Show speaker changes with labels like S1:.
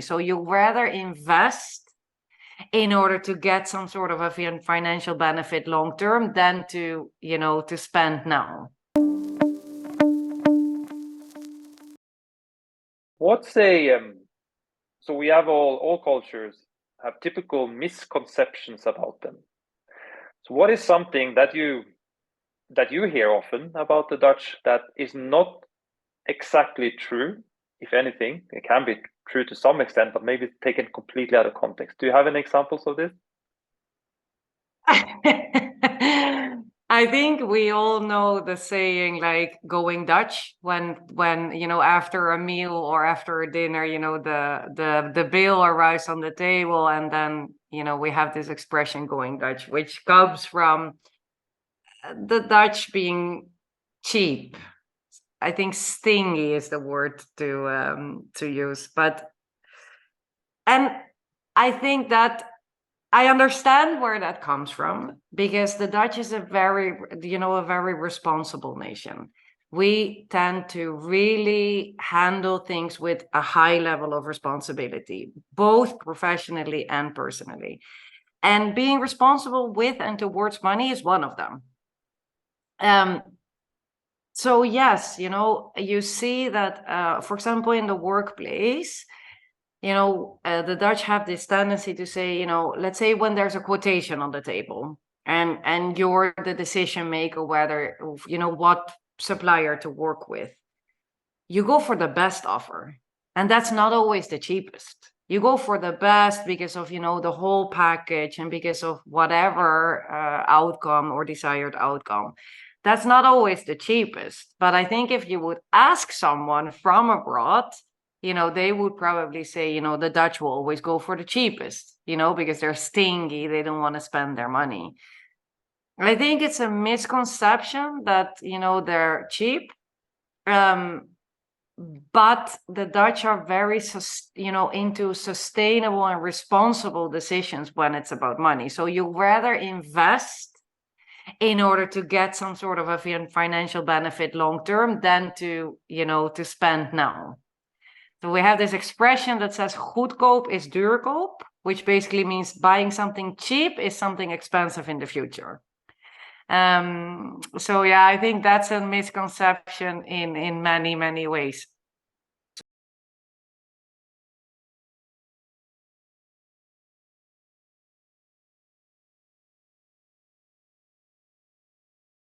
S1: So you rather invest in order to get some sort of a financial benefit long term than to, to spend now.
S2: What's a so we have all cultures have typical misconceptions about them. So what is something that you hear often about the Dutch that is not exactly true? If anything, it can be true to some extent, but maybe taken completely out of context. Do you have any examples of this?
S1: I think we all know the saying, like, going Dutch, when after a meal or after a dinner, the bill arrives on the table, and then we have this expression, going Dutch, which comes from the Dutch being cheap. I think stingy is the word to use, and I think that I understand where that comes from, because the Dutch is a very responsible nation. We tend to really handle things with a high level of responsibility, both professionally and personally. And being responsible with and towards money is one of them. So yes, you see that, for example, in the workplace, the Dutch have this tendency to say, let's say when there's a quotation on the table, and you're the decision maker, whether, what supplier to work with, you go for the best offer. And that's not always the cheapest. You go for the best because of, the whole package, and because of whatever outcome or desired outcome. That's not always the cheapest. But I think if you would ask someone from abroad, they would probably say, the Dutch will always go for the cheapest, because they're stingy. They don't want to spend their money. I think it's a misconception that, they're cheap. But the Dutch are very, into sustainable and responsible decisions when it's about money. So you rather invest in order to get some sort of a financial benefit long term than to, to spend now. So we have this expression that says Goedkoop is Duurkoop, which basically means buying something cheap is something expensive in the future. So yeah, I think that's a misconception in many, many ways.